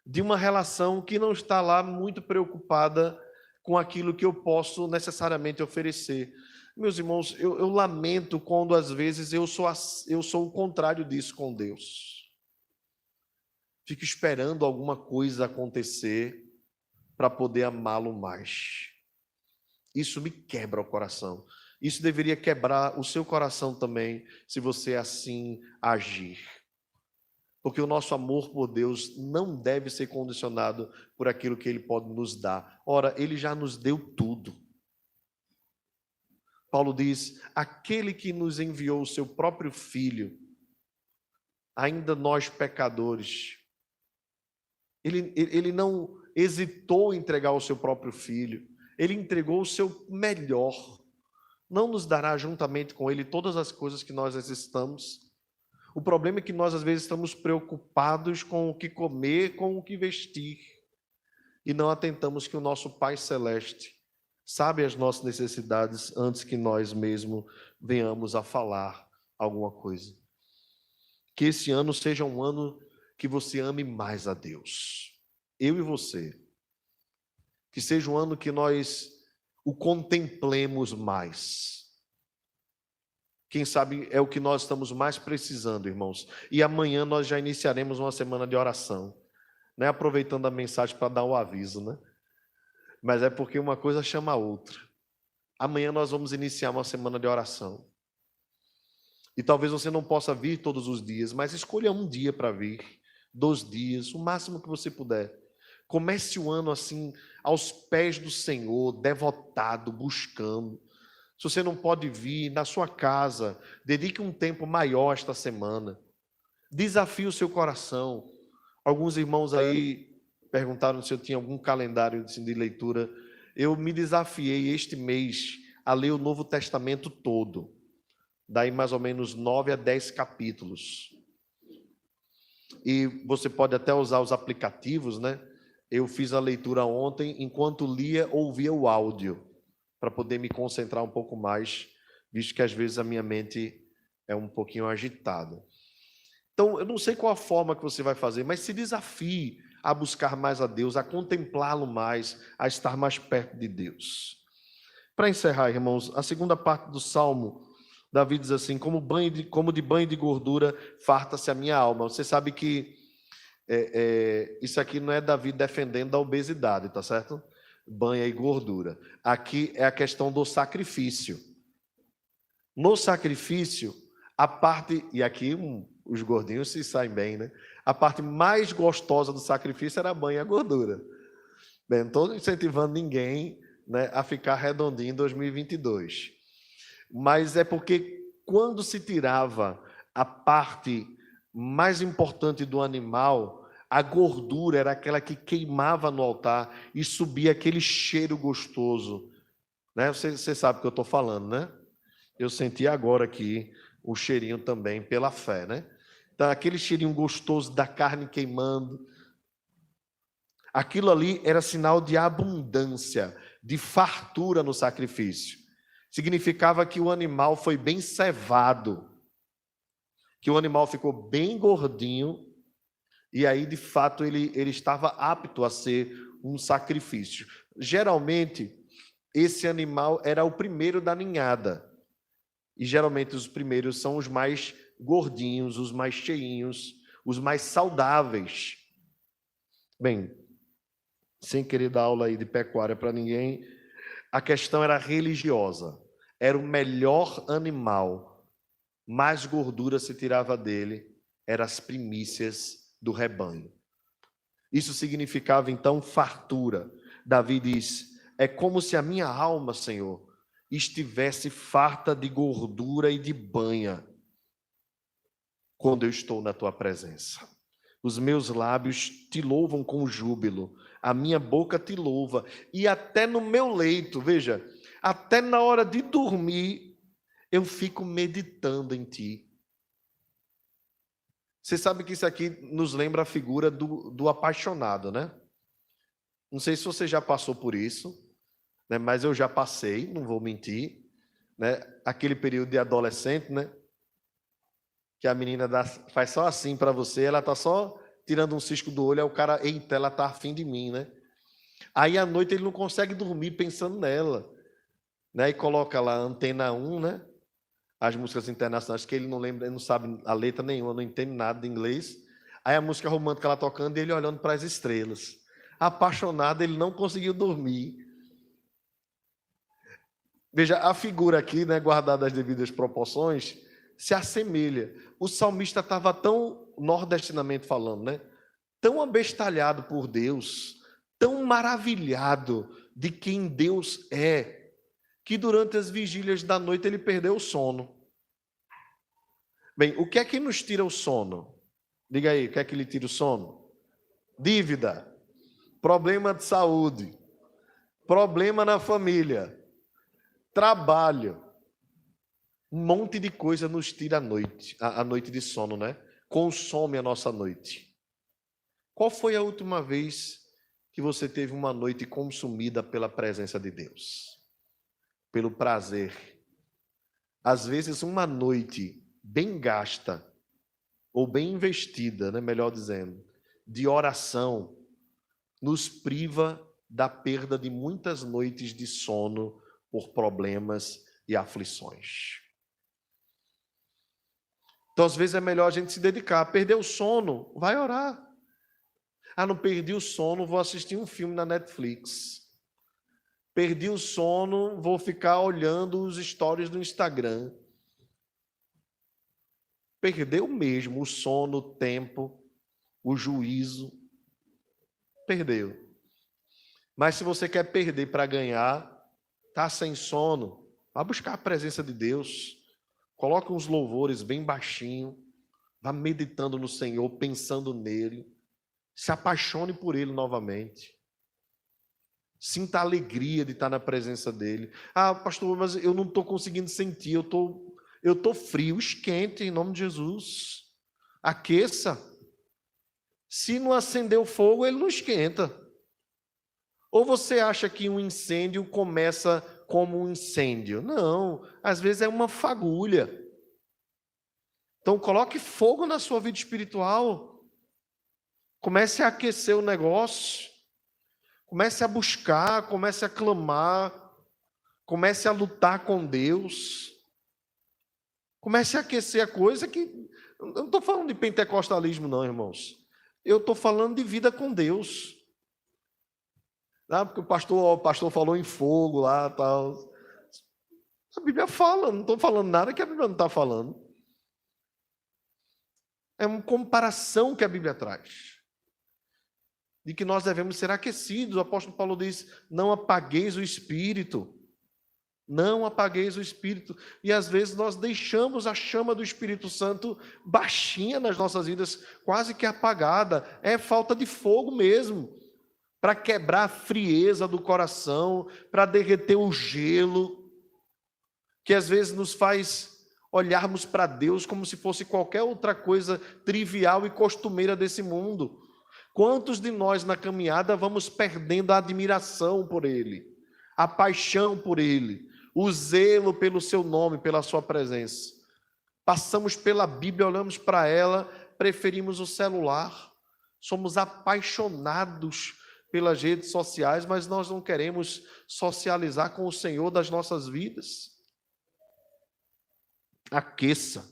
de uma relação que não está lá muito preocupada com aquilo que eu posso necessariamente oferecer. Meus irmãos, eu lamento quando às vezes eu sou o contrário disso com Deus. Fico esperando alguma coisa acontecer para poder amá-lo mais. Isso me quebra o coração. Isso deveria quebrar o seu coração também, se você assim agir. Porque o nosso amor por Deus não deve ser condicionado por aquilo que Ele pode nos dar. Ora, Ele já nos deu tudo. Paulo diz: aquele que nos enviou o seu próprio Filho, ainda nós pecadores, ele não hesitou em entregar o seu próprio Filho, Ele entregou o seu melhor. Não nos dará juntamente com Ele todas as coisas que nós necessitamos? O problema é que nós, às vezes, estamos preocupados com o que comer, com o que vestir, e não atentamos que o nosso Pai Celeste sabe as nossas necessidades antes que nós mesmos venhamos a falar alguma coisa. Que esse ano seja um ano que você ame mais a Deus, eu e você. Que seja um ano que nós o contemplemos mais. Quem sabe é o que nós estamos mais precisando, irmãos. E amanhã nós já iniciaremos uma semana de oração, né? Aproveitando a mensagem para dar o aviso, né? Mas é porque uma coisa chama a outra. Amanhã nós vamos iniciar uma semana de oração. E talvez você não possa vir todos os dias, mas escolha um dia para vir, 2 dias, o máximo que você puder. Comece o ano assim, aos pés do Senhor, devotado, buscando. Se você não pode vir na sua casa, dedique um tempo maior esta semana. Desafie o seu coração. Alguns irmãos aí perguntaram se eu tinha algum calendário de leitura. Eu me desafiei este mês a ler o Novo Testamento todo. Daí mais ou menos 9 a 10 capítulos. E você pode até usar os aplicativos, né? Eu fiz a leitura ontem, enquanto lia, ouvia o áudio, para poder me concentrar um pouco mais, visto que às vezes a minha mente é um pouquinho agitada. Então, eu não sei qual a forma que você vai fazer, mas se desafie a buscar mais a Deus, a contemplá-lo mais, a estar mais perto de Deus. Para encerrar, irmãos, a segunda parte do Salmo, Davi diz assim: como de banho de gordura farta-se a minha alma. Você sabe que isso aqui não é Davi defendendo a obesidade, tá certo? Banha e gordura. Aqui é a questão do sacrifício. No sacrifício, a parte, e aqui os gordinhos se saem bem, né? A parte mais gostosa do sacrifício era a banha e a gordura. Bem, não estou incentivando ninguém, né, a ficar redondinho em 2022. Mas é porque quando se tirava a parte mais importante do animal, a gordura era aquela que queimava no altar e subia aquele cheiro gostoso. Né? Você sabe o que eu estou falando, né? Eu senti agora aqui o cheirinho também pela fé, né? Então, aquele cheirinho gostoso da carne queimando. Aquilo ali era sinal de abundância, de fartura no sacrifício. Significava que o animal foi bem cevado, que o animal ficou bem gordinho, e aí, de fato, ele estava apto a ser um sacrifício. Geralmente, esse animal era o primeiro da ninhada, e geralmente os primeiros são os mais gordinhos, os mais cheinhos, os mais saudáveis. Bem, sem querer dar aula aí de pecuária para ninguém, a questão era religiosa. Era o melhor animal, mais gordura se tirava dele, eram as primícias do rebanho. Isso significava então fartura. Davi diz: é como se a minha alma, Senhor, estivesse farta de gordura e de banha quando eu estou na tua presença. Os meus lábios te louvam com júbilo, a minha boca te louva, e até no meu leito, veja, até na hora de dormir, eu fico meditando em ti. Você sabe que isso aqui nos lembra a figura do apaixonado, né? Não sei se você já passou por isso, né? Mas eu já passei, não vou mentir, né? Aquele período de adolescente, né? Que a menina faz só assim para você, ela tá só tirando um cisco do olho, aí o cara, eita, ela tá afim de mim, né? Aí à noite ele não consegue dormir pensando nela, né? E coloca lá Antena 1, né? As músicas internacionais que ele não lembra, ele não sabe a letra nenhuma, não entende nada de inglês. Aí a música romântica ela tocando e ele olhando para as estrelas. Apaixonado, ele não conseguiu dormir. Veja, a figura aqui, né, guardada as devidas proporções, se assemelha. O salmista estava tão, nordestinamente falando, né, tão abestalhado por Deus, tão maravilhado de quem Deus é, que durante as vigílias da noite ele perdeu o sono. Bem, o que é que nos tira o sono? Diga aí, o que é que lhe tira o sono? Dívida, problema de saúde, problema na família, trabalho. Um monte de coisa nos tira a noite de sono, né? Consome a nossa noite. Qual foi a última vez que você teve uma noite consumida pela presença de Deus? Pelo prazer. Às vezes, uma noite bem gasta, ou bem investida, né, melhor dizendo, de oração, nos priva da perda de muitas noites de sono por problemas e aflições. Então, às vezes, é melhor a gente se dedicar. Perder o sono, vai orar. Ah, não perdi o sono, vou assistir um filme na Netflix. Perdi o sono, vou ficar olhando os stories do Instagram. Perdeu mesmo o sono, o tempo, o juízo. Perdeu. Mas se você quer perder para ganhar, tá sem sono, vá buscar a presença de Deus. Coloque uns louvores bem baixinho, vá meditando no Senhor, pensando nele. Se apaixone por ele novamente. Sinta a alegria de estar na presença dele. Ah, pastor, mas eu não estou conseguindo sentir, eu tô frio. Esquente em nome de Jesus. Aqueça. Se não acender o fogo, ele não esquenta. Ou você acha que um incêndio começa como um incêndio? Não, às vezes é uma fagulha. Então coloque fogo na sua vida espiritual. Comece a aquecer o negócio. Comece a buscar, comece a clamar, comece a lutar com Deus. Comece a aquecer a coisa que... Eu não estou falando de pentecostalismo não, irmãos. Eu estou falando de vida com Deus. Porque o pastor falou em fogo lá, tal. A Bíblia fala, não estou falando nada que a Bíblia não está falando. É uma comparação que a Bíblia traz. De que nós devemos ser aquecidos. O apóstolo Paulo diz, não apagueis o Espírito. Não apagueis o Espírito. E às vezes nós deixamos a chama do Espírito Santo baixinha nas nossas vidas, quase que apagada. É falta de fogo mesmo. Para quebrar a frieza do coração, para derreter o gelo, que às vezes nos faz olharmos para Deus como se fosse qualquer outra coisa trivial e costumeira desse mundo. Quantos de nós na caminhada vamos perdendo a admiração por Ele, a paixão por Ele, o zelo pelo Seu nome, pela Sua presença? Passamos pela Bíblia, olhamos para ela, preferimos o celular, somos apaixonados pelas redes sociais, mas nós não queremos socializar com o Senhor das nossas vidas. Aqueça,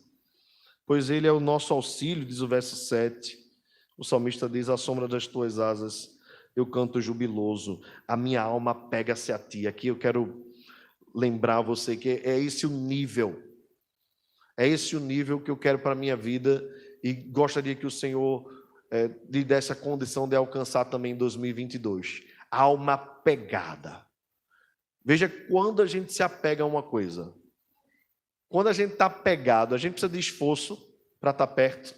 pois Ele é o nosso auxílio, diz o verso 7. O salmista diz, à sombra das tuas asas eu canto jubiloso, a minha alma pega-se a ti. Aqui eu quero lembrar você que é esse o nível que eu quero para a minha vida e gostaria que o Senhor lhe desse a condição de alcançar também em 2022. Alma pegada. Veja, quando a gente se apega a uma coisa, quando a gente está pegado, a gente precisa de esforço para estar perto?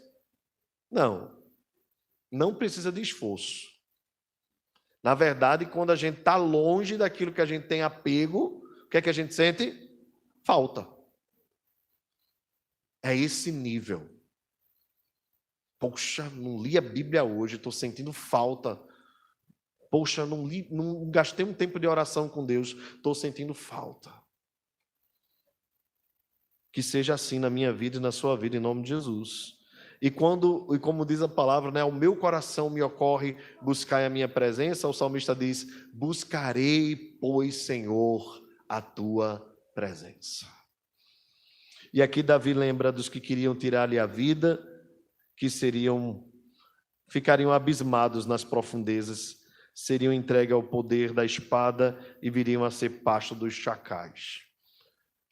Não precisa de esforço. Na verdade, quando a gente está longe daquilo que a gente tem apego, o que é que a gente sente? Falta. É esse nível. Poxa, não li a Bíblia hoje, estou sentindo falta. Poxa, não gastei um tempo de oração com Deus, estou sentindo falta. Que seja assim na minha vida e na sua vida, em nome de Jesus. E como diz a palavra, né, o meu coração me ocorre buscar a minha presença, o salmista diz: buscarei, pois, Senhor, a tua presença. E aqui Davi lembra dos que queriam tirar-lhe a vida, que ficariam abismados nas profundezas, seriam entregues ao poder da espada e viriam a ser pasto dos chacais.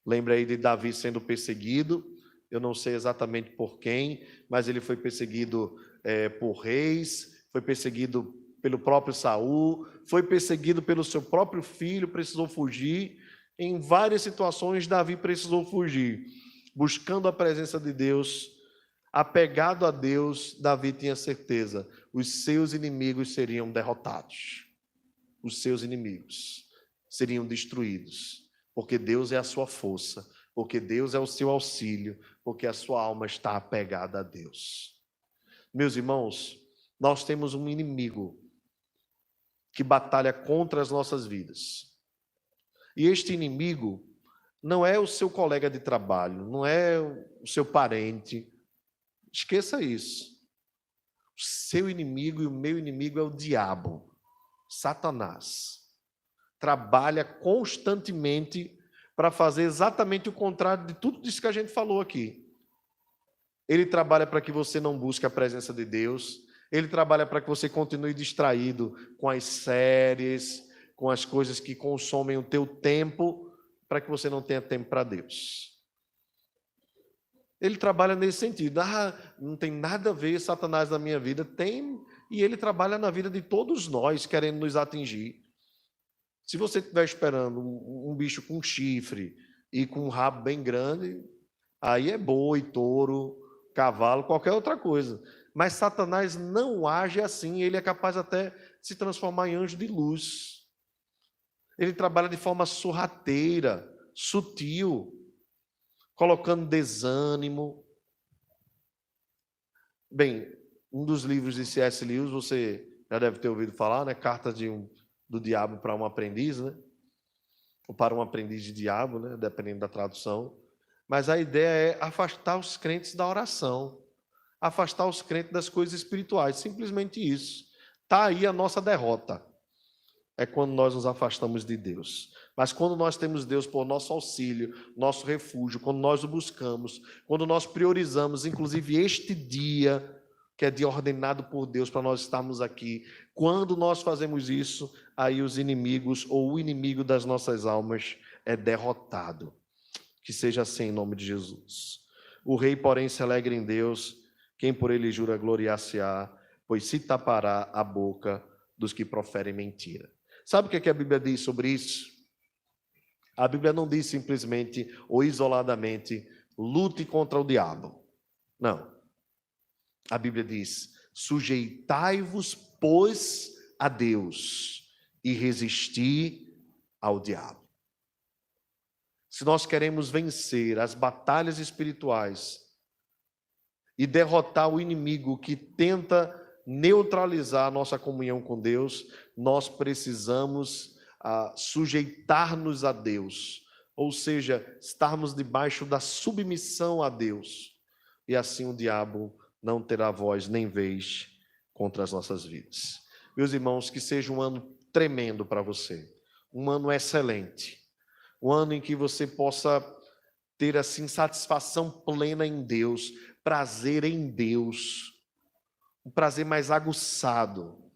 Lembra aí de Davi sendo perseguido, eu não sei exatamente por quem, mas ele foi perseguido por reis, foi perseguido pelo próprio Saul, foi perseguido pelo seu próprio filho, precisou fugir. Em várias situações, Davi precisou fugir. Buscando a presença de Deus, apegado a Deus, Davi tinha certeza, os seus inimigos seriam derrotados. Os seus inimigos seriam destruídos, porque Deus é a sua força, porque Deus é o seu auxílio, porque a sua alma está apegada a Deus. Meus irmãos, nós temos um inimigo que batalha contra as nossas vidas. E este inimigo não é o seu colega de trabalho, não é o seu parente. Esqueça isso. O seu inimigo e o meu inimigo é o diabo, Satanás. Trabalha constantemente para fazer exatamente o contrário de tudo isso que a gente falou aqui. Ele trabalha para que você não busque a presença de Deus. Ele trabalha para que você continue distraído com as séries, com as coisas que consomem o teu tempo, para que você não tenha tempo para Deus. Ele trabalha nesse sentido. Não tem nada a ver Satanás na minha vida. Tem, e ele trabalha na vida de todos nós, querendo nos atingir. Se você estiver esperando um bicho com chifre e com um rabo bem grande, aí é boi, touro, cavalo, qualquer outra coisa. Mas Satanás não age assim, ele é capaz até de se transformar em anjo de luz. Ele trabalha de forma sorrateira, sutil, colocando desânimo. Bem, um dos livros de C.S. Lewis, você já deve ter ouvido falar, né? Carta do Diabo para um Aprendiz, né? Ou para um aprendiz de diabo, né? Dependendo da tradução. Mas a ideia é afastar os crentes da oração, afastar os crentes das coisas espirituais, simplesmente isso. Está aí a nossa derrota. É quando nós nos afastamos de Deus. Mas quando nós temos Deus por nosso auxílio, nosso refúgio, quando nós o buscamos, quando nós priorizamos, inclusive este dia, que é dia ordenado por Deus para nós estarmos aqui, quando nós fazemos isso, aí os inimigos ou o inimigo das nossas almas é derrotado. Que seja assim em nome de Jesus. O rei, porém, se alegra em Deus, quem por ele jura gloriar-se-á, pois se tapará a boca dos que proferem mentira. Sabe o que a Bíblia diz sobre isso? A Bíblia não diz simplesmente ou isoladamente, lute contra o diabo. Não. A Bíblia diz, sujeitai-vos, pois, a Deus e resisti ao diabo. Se nós queremos vencer as batalhas espirituais e derrotar o inimigo que tenta neutralizar a nossa comunhão com Deus, nós precisamos sujeitar-nos a Deus, ou seja, estarmos debaixo da submissão a Deus, e assim o diabo não terá voz nem vez contra as nossas vidas. Meus irmãos, que seja um ano tremendo para você, um ano excelente, um ano em que você possa ter assim satisfação plena em Deus, prazer em Deus, um prazer mais aguçado,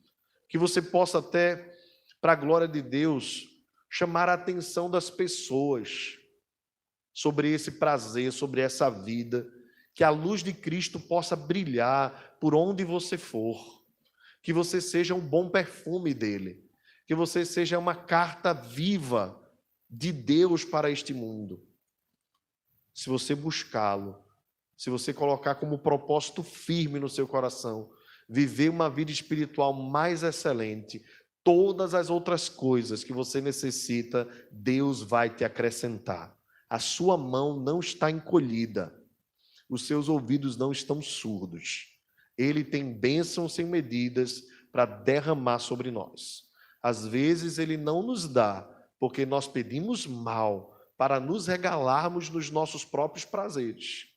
que você possa até, para a glória de Deus, chamar a atenção das pessoas sobre esse prazer, sobre essa vida, que a luz de Cristo possa brilhar por onde você for, que você seja um bom perfume dele, que você seja uma carta viva de Deus para este mundo. Se você buscá-lo, se você colocar como propósito firme no seu coração, viver uma vida espiritual mais excelente, todas as outras coisas que você necessita, Deus vai te acrescentar. A sua mão não está encolhida, os seus ouvidos não estão surdos. Ele tem bênçãos sem medidas para derramar sobre nós. Às vezes Ele não nos dá, porque nós pedimos mal, para nos regalarmos nos nossos próprios prazeres.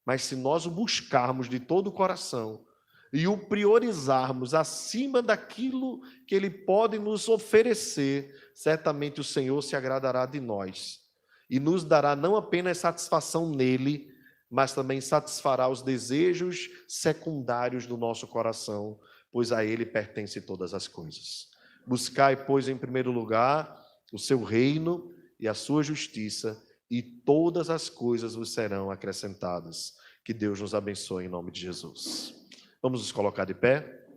Mas se nós o buscarmos de todo o coração e o priorizarmos acima daquilo que Ele pode nos oferecer, certamente o Senhor se agradará de nós e nos dará não apenas satisfação nele, mas também satisfará os desejos secundários do nosso coração, pois a Ele pertence todas as coisas. Buscai, pois, em primeiro lugar o seu reino e a sua justiça, e todas as coisas vos serão acrescentadas. Que Deus nos abençoe em nome de Jesus. Vamos nos colocar de pé?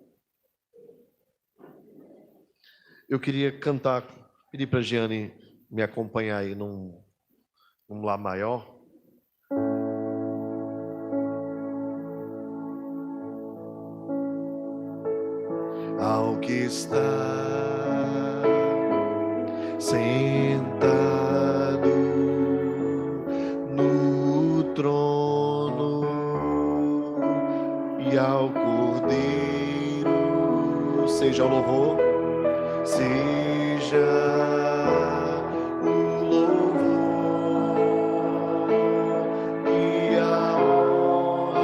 Eu queria cantar, pedir para a Giane me acompanhar aí num Lá maior. Ao que está sentado no trono e ao Cordeiro seja o louvor, seja o louvor e a honra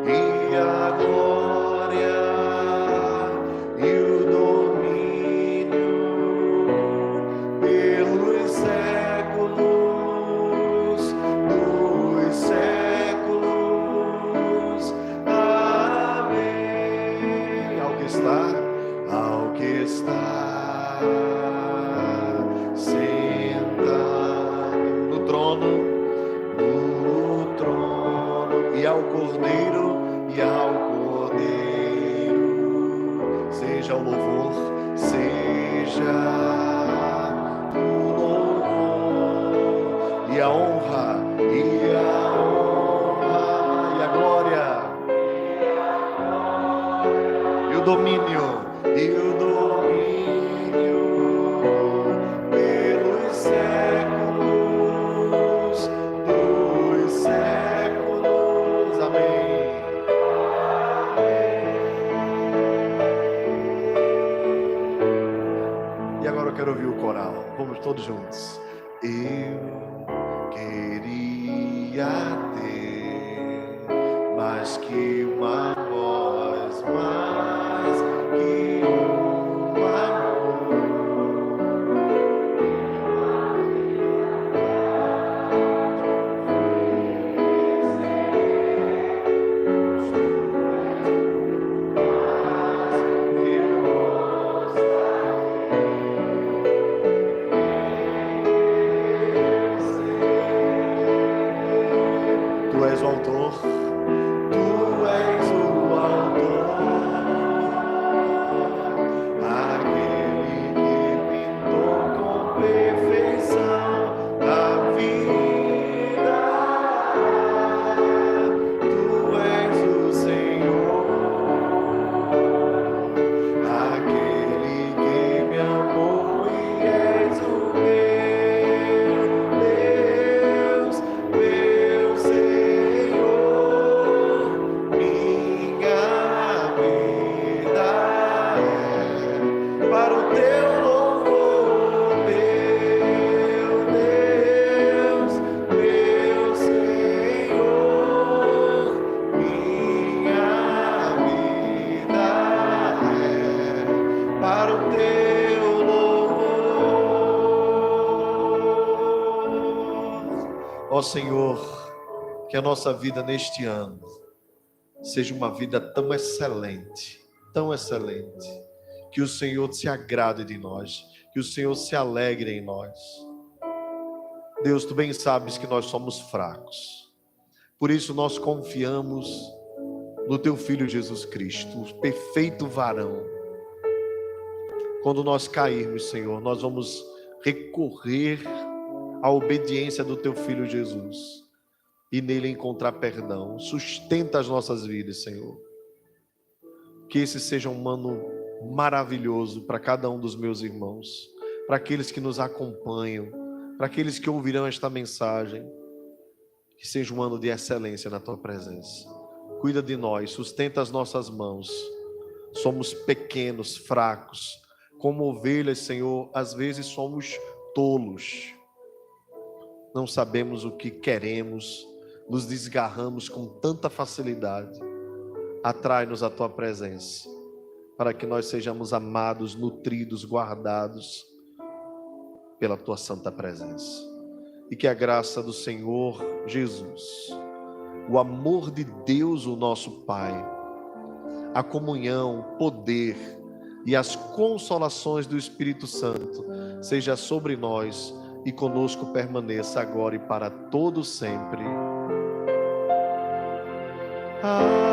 e a glória e o domínio pelos séculos dos séculos. Amém. Ao que está sentado no trono e ao Cordeiro seja o louvor, seja o louvor e a honra e a glória e o domínio pelos séculos dos séculos. Amém. E agora eu quero ouvir o coral. Vamos todos juntos. Eu queria ter mais que uma voz, mais que um amor. Tu és o autor, aquele que pintou com perfeição a vida. Tu és o Senhor, aquele que me amou e és o meu Deus, meu Senhor. Minha vida é para o teu louvor, meu Deus, meu Senhor. Minha vida é para o teu louvor. Ó Senhor, que a nossa vida neste ano seja uma vida tão excelente, que o Senhor se agrade de nós, que o Senhor se alegre em nós. Deus, tu bem sabes que nós somos fracos, por isso nós confiamos no teu Filho Jesus Cristo, o perfeito varão. Quando nós cairmos, Senhor, nós vamos recorrer à obediência do teu Filho Jesus e nele encontrar perdão. Sustenta as nossas vidas, Senhor. Que esse seja um ano maravilhoso para cada um dos meus irmãos, para aqueles que nos acompanham, para aqueles que ouvirão esta mensagem. Que seja um ano de excelência na tua presença. Cuida de nós, sustenta as nossas mãos. Somos pequenos, fracos, como ovelhas, Senhor, às vezes somos tolos. Não sabemos o que queremos, nos desgarramos com tanta facilidade. Atrai-nos à tua presença, para que nós sejamos amados, nutridos, guardados pela tua santa presença. E que a graça do Senhor Jesus, o amor de Deus, o nosso Pai, a comunhão, poder e as consolações do Espírito Santo seja sobre nós e conosco permaneça agora e para todo sempre. Amém.